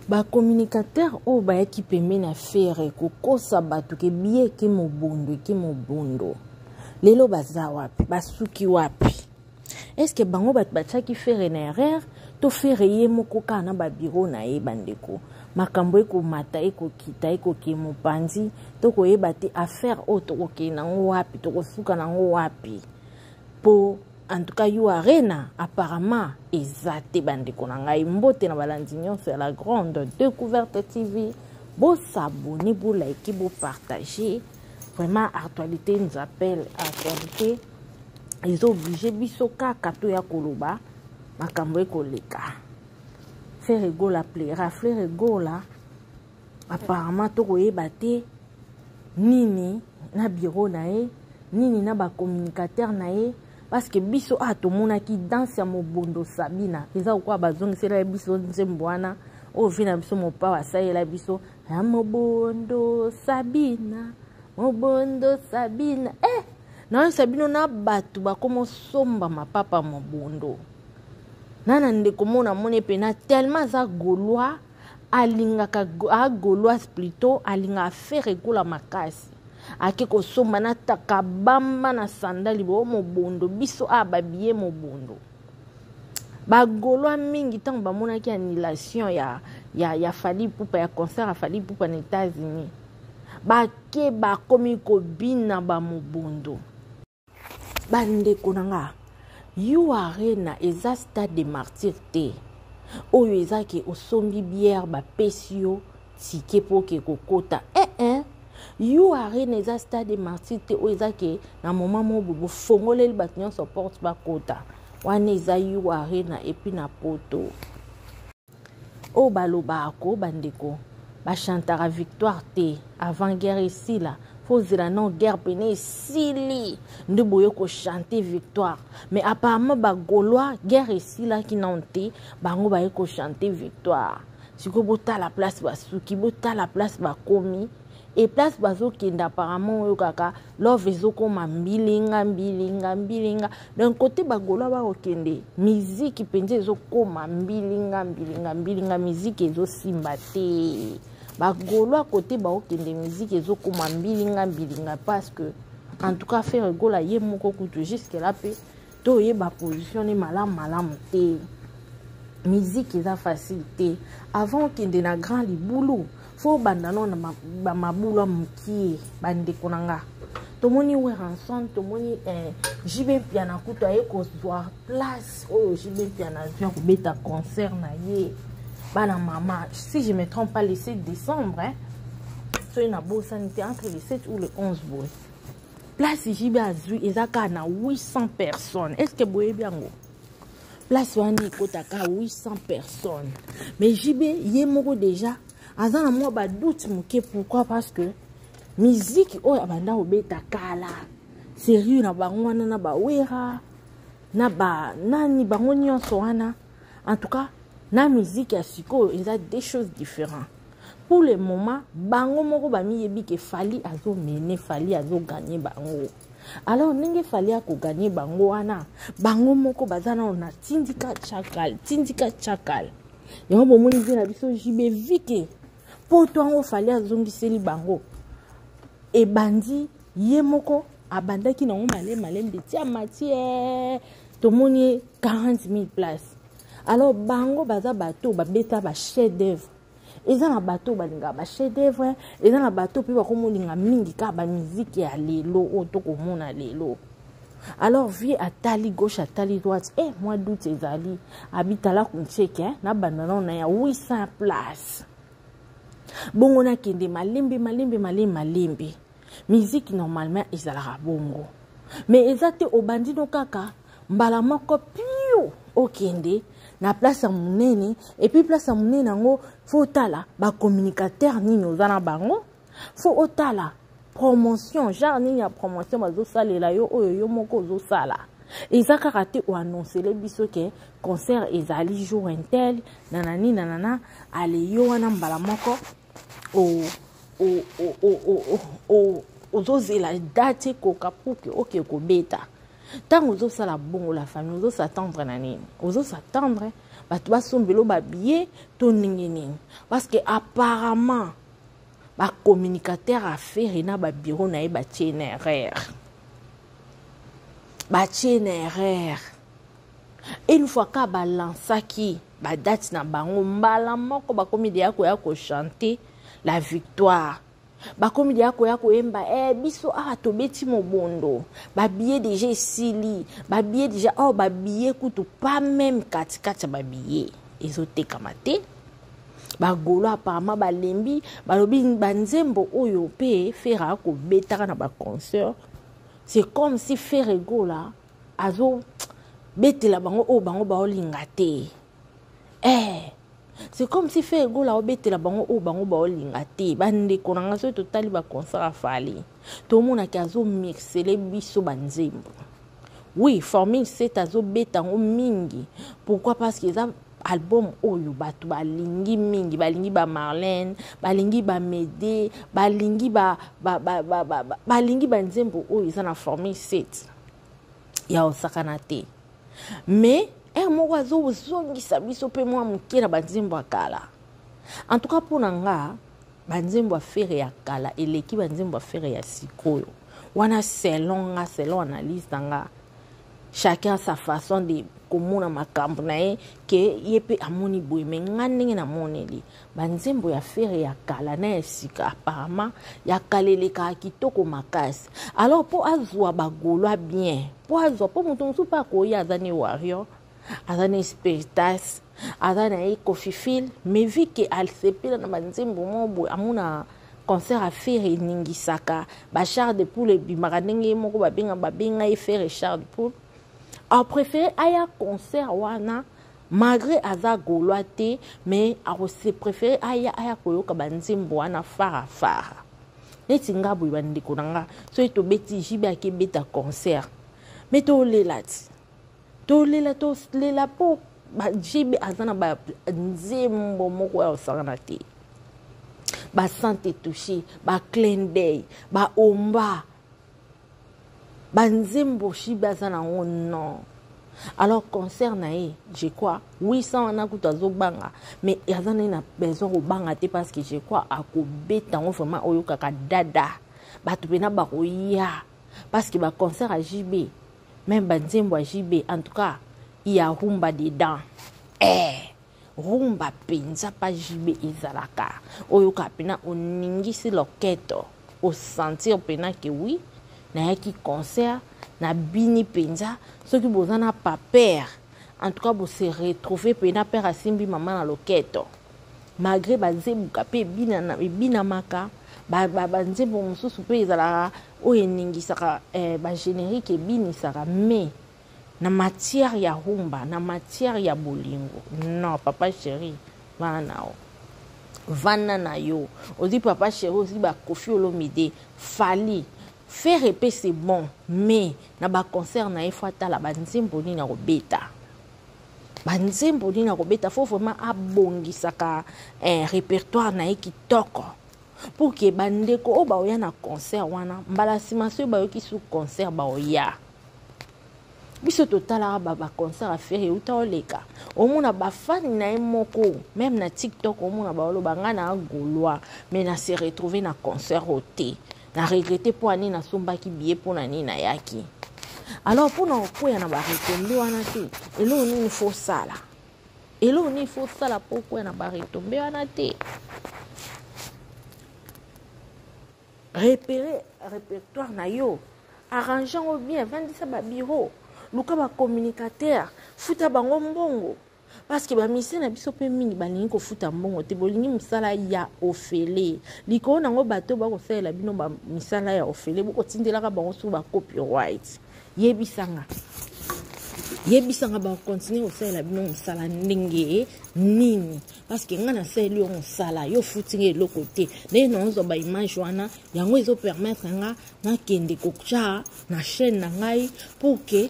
Ba communicateur o ba ki pembe na faire ko kosa batu ke biye ke mobondo lelo baza wapi basuki wapi est-ce que bango bat bataki faire na erreur to faire ye moko kana ba bureau na ye bandeko makambo eko mata eko kita eko ke mopanzi to ko yeba te affaire o to ko ke na wapi to ko suka na wapi po. En tout cas, you arena apparemment exact bandeko na ngai mbote na balandi nyonso ya la grande découverte TV. Bo s'abonner, bo liker, bo partager. Vraiment actualité nous appelle actualité. Ils ont obligé biso kaka to ya koloba makambo ekoleka. Faire ego la plaira, faire ego la apparemment to koyeba te nini na bureau na ye, nini na ba communicateur na ye. Parce que biso atomona ki danse ya mobondo Sabina eza kwa bazongisela biso nzembwana o vina biso mopa wasayela biso ya mobondo Sabina na Sabino na batu bakomo somba mapapa mobondo nana ndeko mona mone pena tellement za gaulois alingaka gaulois plutôt alinga faire ekola makasi ake ko somba na takabamba na sandali bo mobondo biso babiye mobondo bagolwa mingi tango bamona ki annulation ya Fally Ipupa ya concert ya Fally Ipupa na États-Unis bake bakomi ko bina ba mobondo bandeko nanga you arena eza stade de martyr te oyo eza ke osombi bière ba pesio tike po ke kokota you arena eza stade de martyr te oyo eza ke na moment mo bo fongoleli bato nyonso porte bakota wana eza you arena epi na poto o balobako bandeko bachantaka victoire te avant guerre esila fozela non guerre pene esili nde boye kochante victoire mais apparemment bagaulois guerre esilaki non te bango baye kochante victoire siko botala place basuki botala place bakomi et place bazo kenda apparemment oyo kaka love ezokoma mbilinga d'un côté bagolwa ba okende musique penze ezokoma mbilinga musique ezosimba te bagolwa côté ba okende musique ezokoma mbilinga parce que en tout cas faire gola ye moko kutu jusque là pe to ye ba positionner malamu te musique eza facilité avant okende na grand libulu fo bandano na mabulu mukie bandeko nanga tomoni we ranson tomoni jibe piana kuto aye ko voir place oh jibe piana vient ko beta concert na ye bana mama si je me trompe pas le 7 décembre so na bo sanité entre le 7 ou le 11 boy place jibe azui ezaka na 800 personnes est-ce que boye biango place wani kotaka 800 personnes mais jibe ye moko déjà azana moi ba doute muke pourquoi parce que musique oyo abanda obeta kala sérieux na bango wana na ba wera na ba nani bango nyonso wana en tout cas na musique ya siko ils ont des choses différentes pour le moment bango moko ba miyebi ke Fally azo mener Fally azo gagner bango alors ndenge Fally ako gagner bango wana bango moko bazana na tindika chakal yango bomoni na biso jibe vite po to ngo Fally azongiseli bango e bandi ye moko abandaki na malem de tia matière tomoni 40 000 places alors bango baza bato babeta ba chef d'œuvre eza na bato balinga ba chef d'œuvre eza na bato pe bakomolinga mingi ka ba musique ya lelo o to komona lelo alors vie atali gauche atali droite moi doute ezali abitala kuncheke na bandana na ya 800 places bongo na kende malembe musique normalement ezalaka bongo mais ezate obandi no kaka mbala moko piu okende na place ya munene et puis place ya munene ngo faut tala ba communicateur nini ozana bango faut otala promotion genre nini ya promotion bazo salela yo oyo yo moko ozo sala ezaka kate o annoncer biso ke concert ezali jour intel nanana ale yo wana mbala moko ozozela date koka puke oke kobeta tango ozosala bongo la famille ozosattendre na nini ozosattendre bato basombelo babillet to ndenge nini parce que apparemment bacommunicateur affaire na babiro na ye batie na erreur une fois ka balansaki badate na bango mbala moko bakomi deya koya kochante la victoire bakomi deya koya koyemba biso awa tobeti mobondo babillet déjà esili babillet déjà babillet kutu pas même katikati ya babillet ezotekama te bagolo apparemment balembi balobi banzembo oyo pe fera akobetaka na baconcert c'est comme si Ferrego là azo betela bango o bango baolinga te c'est comme si Ferrego là obetela bango o bango baolinga te bandeko na nga so totali baconcert afali tomonaki azo mixele biso banzembo oui forming 7 azo betango mingi pourquoi parce que ça album oyo bato balingi mingi balingi ba Marlène balingi ba Médé balingi balingi banzembo oyo eza na formule 7 ya osakana te mais moko azozongisa biso mpe mwa moke na banzembo ya kala en tout cas mpona nga banzembo ya fere ya kala eleki banzembo ya fere ya sikoyo wana selon analyse na nga chacun sa façon de komona makambo na ye ke ye pe amoni boye me nga ndenge namoneli banzembo ya fere ya kala na ya sika apparemment ya kala elekaka kitoko makasi alors mpo azwa bagolwa bien mpo azwa mpo moto mosusu mpe akoya aza ne Warrior aza ne Spiritas aza na ye Kofifil mais vi ke asepela na banzembo mo boye amona concert à faire eningisaka bachar de poule ebimaka ndenge moko babenga ye fere char de poule a préféré aya concert wana malgré aza golwa te mais se préféré aya koyoka banzembo wana fara neti nga boye bandeko na nga so tobeti jibe akebeta concert mais tolela po jibe aza na banzembo moko ya osangana te basante touché clin d'œil omba banzembo shibaza na non alors concert na je crois 800 wana kutu azobanga mais yazana na besoin kobanga te parce que je crois akobeta ngo vraiment oyo kaka dada bato pena bakoya parce que ba concert à JB même banzembo à JB en tout cas il y a rumba dedans rumba penza pa JB ezalaka oyo kapena oningisi loketo au sentir pena que oui na yaki concert na bini penza soki bozana pa père en tout cas vous se retrouver pena père asimbi maman na loketo malgré banzembuka pe bina maka banzembo mosusu pe ezalaka oyo eningisaka bagénérique ebinisaka mais na matière ya rumba na matière ya bolingo non papa chéri vana na yo odi papa chéri aussi Koffi Olomide Fally faire épée c'est bon mais na ba concert na fois ta la banzembo ni na kobeta faut vraiment abongisaka répertoire na kitoko pour que bandeko o baoya na concert wana mbala simaso bayoki su concert baoya biso totala ba concert à faire uta oleka omuna ba fan na moko même na TikTok omuna ba olo banga na golwa mais na se retrouver na concert oté na regretter pour ani na sombaki billet pour na ni na yaki alors pour na koya na ba retomber wana te elo ni faut sala pour koya na ba retomber wana te repérer répertoire na yo arrangeant bien vendisa ba bureau luka ba communicateur futa bango mbongo parce que ba mission na biso pe mingi balingi ko futa mbongo te bolingi musala ya ofele liko nango bato ba ko sala bino ba misala ya ofele boko tindelaka bango su ba copyright yebisanga ba continuer ko sala bino musala ndenge nini parce que ngana sala yo musala yo futinge lo côté ne nonzo ba image wana yango ezo permettre nga na kende kokcha na chaîne na ngai pour que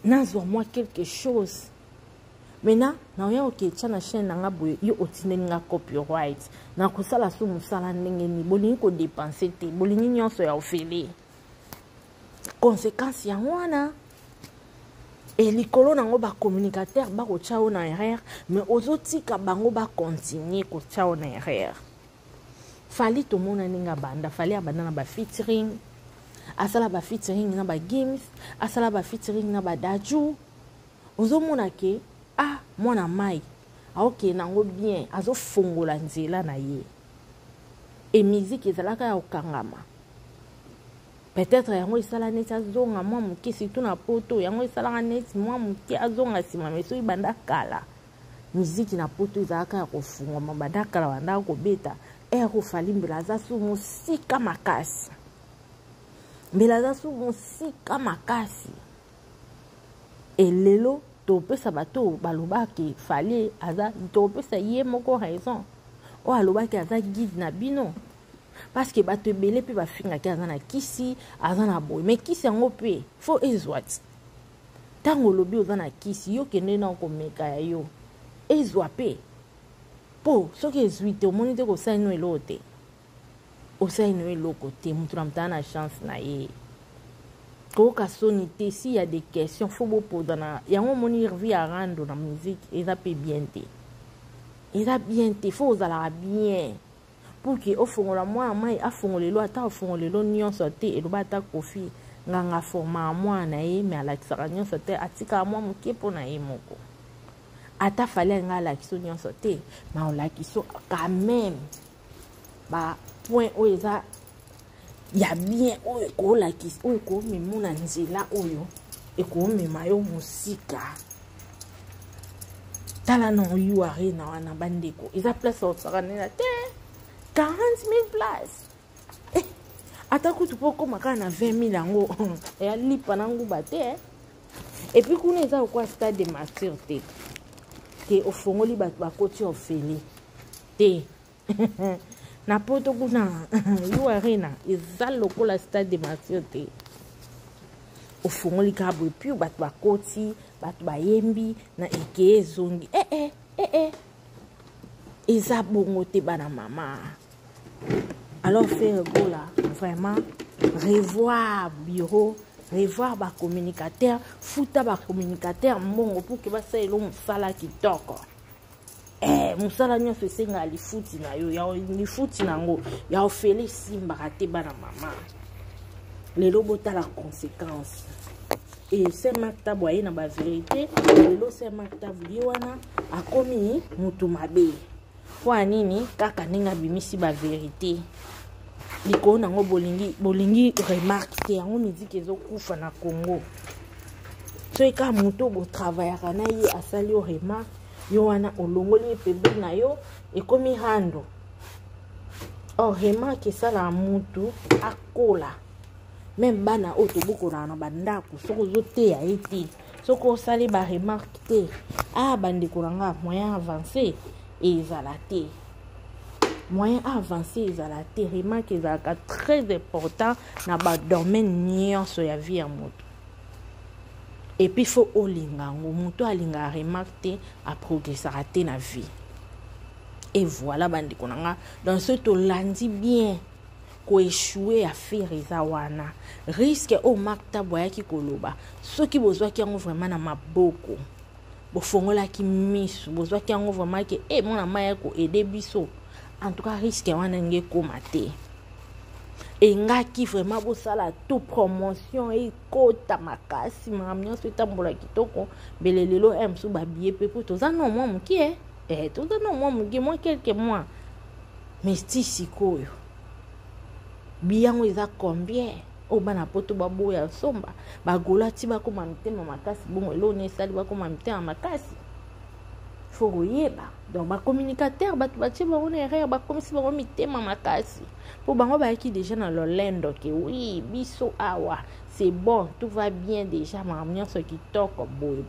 nazwa moi quelque chose maintenant na yo ke tshana chaîne na boye yo otindeni nga copyright na kusala su musala ndenge ni bolingi ko dépenser te bolingi nyonso ya ofele conséquence ya wana et likolo nango ba communicateur ba ko chao na erreur mais ozotika bango ba continuer ko chao na erreur fali to mona ninga banda fali abanda na ba featuring asala ba featuring na ba games asala ba featuring na ba daju ozomona ke mwana mai aoke nango bien azo fongola nzela na ye et musique ezalaka ya okangama peut-être yango esala neti azonga mwa moke surtout na poto yango esalaka neti mwa moke azonga nsima mais soki banda kala musique na poto ezalaka ya kofungwama banda kala bandaka kobeta kofali mbela aza su mosika makasi mbela aza su mosika makasi elelo topesa bato balobaki fali aza topesa ye moko raison o alobaki aza guide na bino parce que bato ebele mpe bafingaki aza na kisi aza na boye mais kisi yango mpe fo ezwa ti ntango olobi oza na kisi yo kende na komeka ya yo ezwa mpe mpo soki ezwi te omoni te kosalino eloko te osalino eloko te moto na moto na chance na ye koyoka soni te si ya des questions fo bopoza na yango omoni vie ya rando na musique eza mpe bien te eza bien te fo ozalaka bien pour que ofongola mwana mai afongolelo ata ofongolelo nyonso te eloba ata kofi nganga forma mwana na ye me alakisaka nyonso te atikaka mwa moke mpo na ye moko ata fali anga alakiso nyonso te ma olakiso quand même ba point oyo eza ya bien oyo ekoolakisa oyo ekoomema na nzela oyo ekoomema yo mosika tala na oyo arena wana bandeko eza place osakanela te 40 000 places ata kutu po koma kaka na 20 000 yango ya lipa na nguba te et puis kuna eza okwa stade de martyr te ofongoli bato bakoti ofeli te na poto kuna yo arena eza lokola stade de martyr te ofongoli kaka boye puis bato bakoti bato bayembi na eke ezongi eza bongo te bana mama alors faire gola vraiment revoir bureau revoir ba communicateur futa ba communicateur mbongo pour que basalela mosala kitoko mosala nyonso esenga lifuti na yo ya lifuti nango ya ofele simbaka te bana mama lelo botala conséquence et c'est maktabu aye na ba vérité lelo c'est maktabu ye wana akomi mutu mabe po anini kaka ndenge abimisi ba vérité likolo nango bolingi remarque te yango miziki ezokufa na Congo so eka moto botravaillaka na ye asali yo remarque yo wana olongoli pembeni na yo ekomi hando remarque esala mutu akola même bana oyo tobokolaka na bandako soki ozoteya ye te soki osali ba remarque te bandeko na nga moyen avancé ezala te moyen avancé ezala te remarque ezalaka très important na badomaine nyonso ya vie ya moto et puis faut olinga yango moto alingaka remarque te aprogressaka te na vie et voilà bandeko na nga donc soki tolandi bien koéchouer à faire eza wana risque o maktabu ayaki koloba soki bozwaki yango vraiment na maboko bofongolaki misu bozwaki yango vraiment ke mona mai ya koede biso en tout cas risque wana nge koma te engaki vraiment bosala tout promotion ekota makasi makambo nyonso etambola kitoko mbele lelo mosusu babie mpe po toza no mwa moke toza no mwa moke mwa quelques mois mais sti sikoyo biyango eza combien o bana poto baboya somba bagola ti bakoma mitema makasi bongo elo ne sali bakoma mitema makasi faut koyeba donc bacommunicateur bato batie bango na erreur bakomisi bango mitema makasi po bango bayaki déjà na lolendo ke oui biso awa c'est bon tout va bien déjà makambo nyonso kitoko boye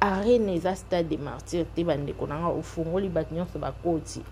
arena eza stade de martyr te bandeko na nga ofongoli bato nyonso bakoti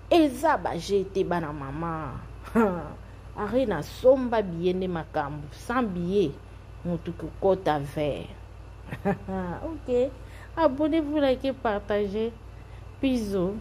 eza bajete bana mama arena somba biye nde makambo sans billet motu kokota vert ok abonnez-vous, likez, partagez. Bisous.